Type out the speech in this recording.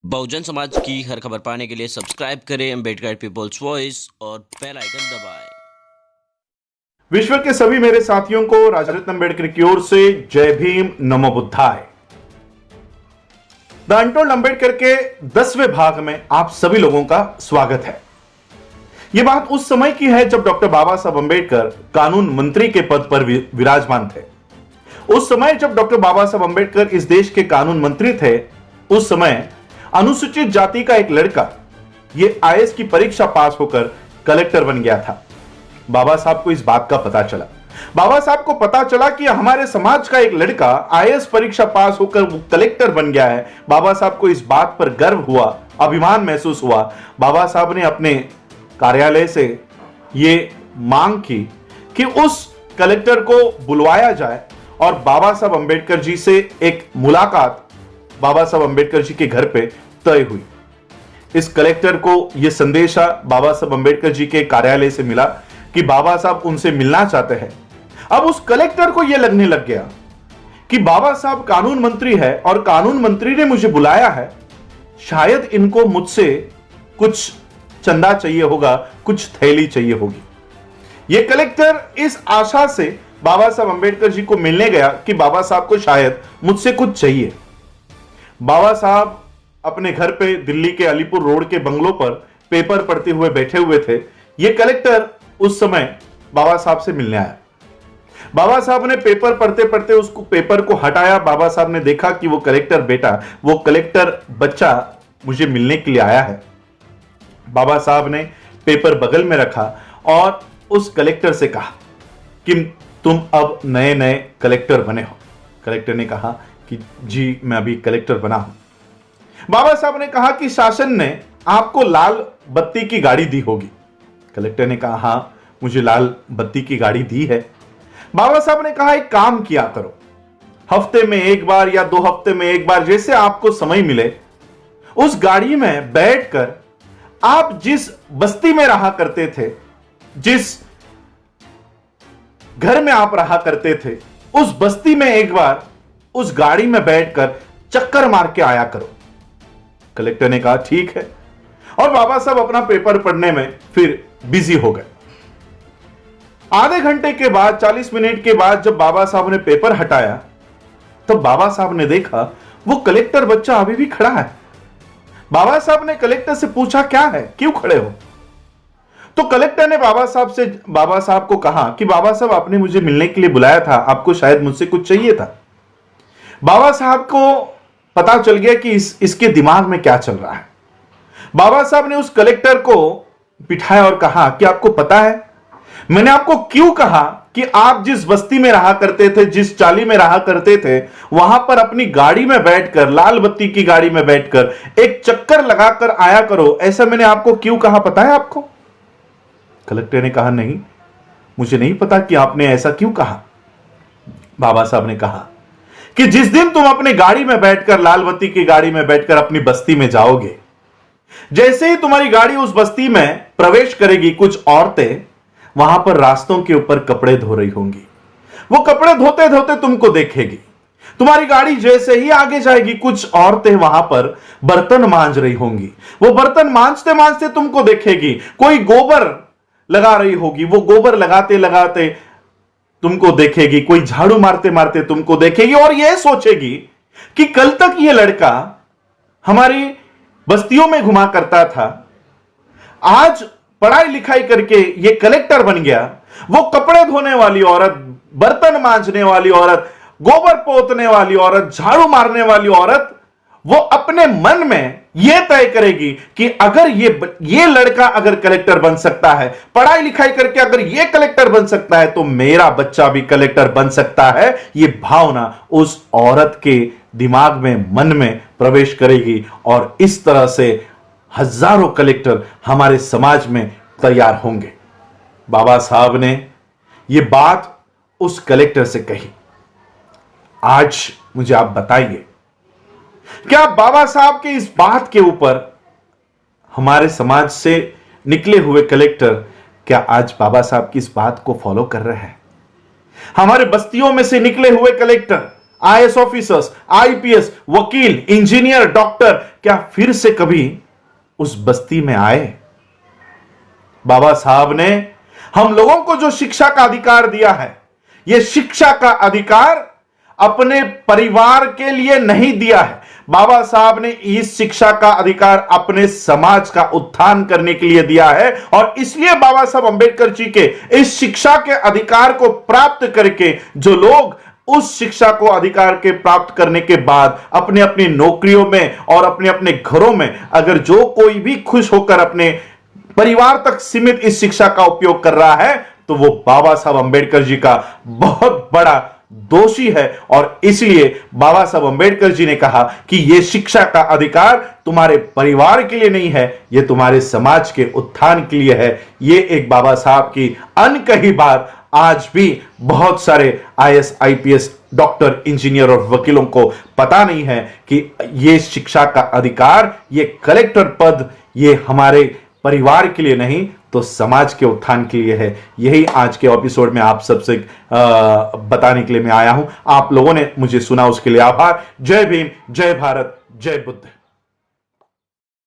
बहुजन समाज की हर खबर पाने के लिए सब्सक्राइब करें अम्बेडकर पीपल्स वॉइस और बेल आइकन दबाएं। विश्व के सभी मेरे साथियों को राजरत्न अम्बेडकर की ओर से जय भीम, नमो बुद्धाय। द अनटोल्ड अम्बेडकर के 10वें भाग में आप सभी लोगों का स्वागत है। यह बात उस समय की है जब डॉक्टर बाबा साहब अम्बेडकर कानून मंत्री के पद पर विराजमान थे। उस समय जब डॉक्टर बाबा साहब अम्बेडकर इस देश के कानून मंत्री थे, उस समय अनुसूचित जाति का एक लड़का ये आईएएस की परीक्षा पास होकर कलेक्टर बन गया था। बाबा साहब को इस बात का पता चला। बाबा साहब को पता चला कि हमारे समाज का एक लड़का आईएएस परीक्षा पास होकर वो कलेक्टर बन गया है। बाबा साहब को इस बात पर गर्व हुआ, अभिमान महसूस हुआ। बाबा साहब ने अपने कार्यालय से ये मांग की कि उस कलेक्टर को बुलवाया जाए और बाबा साहब अम्बेडकर जी से एक मुलाकात बाबा साहब अम्बेडकर जी के घर पे तय हुई। इस कलेक्टर को यह संदेशा बाबा साहब अम्बेडकर जी के कार्यालय से मिला कि बाबा साहब उनसे मिलना चाहते हैं। अब उस कलेक्टर को यह लगने लग गया कि बाबा साहब कानून मंत्री है और कानून मंत्री ने मुझे बुलाया है, शायद इनको मुझसे कुछ चंदा चाहिए होगा, कुछ थैली चाहिए होगी। यह कलेक्टर इस आशा से बाबा साहब अम्बेडकर जी को मिलने गया कि बाबा साहब को शायद मुझसे कुछ चाहिए। बाबा साहब अपने घर पे दिल्ली के अलीपुर रोड के बंगलों पर पेपर पढ़ते हुए बैठे हुए थे। यह कलेक्टर उस समय बाबा साहब से मिलने आया। बाबा साहब ने पेपर पढ़ते पढ़ते उसको पेपर को हटाया। बाबा साहब ने देखा कि वो कलेक्टर बेटा, वो कलेक्टर बच्चा मुझे मिलने के लिए आया है। बाबा साहब ने पेपर बगल में रखा और उस कलेक्टर से कहा कि तुम अब नए नए कलेक्टर बने हो। कलेक्टर ने कहा कि जी मैं अभी कलेक्टर बना हूं। बाबा साहब ने कहा कि शासन ने आपको लाल बत्ती की गाड़ी दी होगी। कलेक्टर ने कहा हां, मुझे लाल बत्ती की गाड़ी दी है। बाबा साहब ने कहा एक काम किया करो, हफ्ते में एक बार या 2 हफ्ते में एक बार, जैसे आपको समय मिले, उस गाड़ी में बैठकर आप जिस बस्ती में रहा करते थे, जिस घर में आप रहा करते थे, उस बस्ती में एक बार उस गाड़ी में बैठकर चक्कर मार के आया करो। कलेक्टर ने कहा ठीक है, और बाबा साहब अपना पेपर पढ़ने में फिर बिजी हो गए। आधे घंटे के बाद, 40 मिनट के बाद जब बाबा साहब ने पेपर हटाया, तो बाबा साहब ने देखा वो कलेक्टर बच्चा अभी भी खड़ा है। बाबा साहब ने कलेक्टर से पूछा क्या है, क्यों खड़े हो? तो कलेक्टर ने बाबा साहब को कहा कि बाबा साहब आपने मुझे मिलने के लिए बुलाया था, आपको शायद मुझसे कुछ चाहिए था। बाबा साहब को पता चल गया कि इसके दिमाग में क्या चल रहा है। बाबा साहब ने उस कलेक्टर को बिठाया और कहा कि आपको पता है मैंने आपको क्यों कहा कि आप जिस बस्ती में रहा करते थे, जिस चाली में रहा करते थे, वहां पर अपनी गाड़ी में बैठकर, लाल बत्ती की गाड़ी में बैठकर एक चक्कर लगाकर आया करो, ऐसा मैंने आपको क्यों कहा, पता है आपको? कलेक्टर ने कहा नहीं, मुझे नहीं पता कि आपने ऐसा क्यों कहा। बाबा साहब ने कहा कि जिस दिन तुम अपनी गाड़ी में बैठकर, लाल बत्ती की गाड़ी में बैठकर अपनी बस्ती में जाओगे, जैसे ही तुम्हारी गाड़ी उस बस्ती में प्रवेश करेगी, कुछ औरतें वहां पर रास्तों के ऊपर कपड़े धो रही होंगी। वो कपड़े धोते धोते तुमको देखेगी। तुम्हारी गाड़ी जैसे ही आगे जाएगी, कुछ औरतें वहां पर बर्तन मांज रही होंगी। वो बर्तन मांजते मांजते तुमको देखेगी। कोई गोबर लगा रही होगी, वो गोबर लगाते लगाते तुमको देखेगी। कोई झाड़ू मारते मारते तुमको देखेगी और यह सोचेगी कि कल तक यह लड़का हमारी बस्तियों में घुमा करता था, आज पढ़ाई लिखाई करके यह कलेक्टर बन गया। वो कपड़े धोने वाली औरत, बर्तन मांजने वाली औरत, गोबर पोतने वाली औरत, झाड़ू मारने वाली औरत, वो अपने मन में यह तय करेगी कि अगर ये लड़का अगर कलेक्टर बन सकता है, पढ़ाई लिखाई करके अगर ये कलेक्टर बन सकता है, तो मेरा बच्चा भी कलेक्टर बन सकता है। ये भावना उस औरत के दिमाग में, मन में प्रवेश करेगी और इस तरह से हजारों कलेक्टर हमारे समाज में तैयार होंगे। बाबा साहब ने यह बात उस कलेक्टर से कही। आज मुझे आप बताइए, क्या बाबा साहब के इस बात के ऊपर हमारे समाज से निकले हुए कलेक्टर क्या आज बाबा साहब की इस बात को फॉलो कर रहे हैं? हमारे बस्तियों में से निकले हुए कलेक्टर आईएएस ऑफिसर्स, आईपीएस, वकील, इंजीनियर, डॉक्टर क्या फिर से कभी उस बस्ती में आए? बाबा साहब ने हम लोगों को जो शिक्षा का अधिकार दिया है, यह शिक्षा का अधिकार अपने परिवार के लिए नहीं दिया है। बाबा साहब ने इस शिक्षा का अधिकार अपने समाज का उत्थान करने के लिए दिया है, और इसलिए बाबा साहब अंबेडकर जी के इस शिक्षा के अधिकार को प्राप्त करके जो लोग उस शिक्षा को अधिकार के प्राप्त करने के बाद अपने अपनी नौकरियों में और अपने अपने घरों में अगर जो कोई भी खुश होकर अपने परिवार तक सीमित इस शिक्षा का उपयोग कर रहा है, तो वो बाबा साहब अंबेडकर जी का बहुत बड़ा दोषी है। और इसलिए बाबा साहब अंबेडकर जी ने कहा कि यह शिक्षा का अधिकार तुम्हारे परिवार के लिए नहीं है, यह तुम्हारे समाज के उत्थान के लिए है। यह एक बाबा साहब की अनकही बात आज भी बहुत सारे आईएएस, आईपीएस, डॉक्टर, इंजीनियर और वकीलों को पता नहीं है कि यह शिक्षा का अधिकार, यह कलेक्टर पद, यह हमारे परिवार के लिए नहीं तो समाज के उत्थान के लिए है। यही आज के एपिसोड में आप सबसे बताने के लिए मैं आया हूं। आप लोगों ने मुझे सुना, उसके लिए आभार। जय भीम, जय भारत, जय बुद्ध।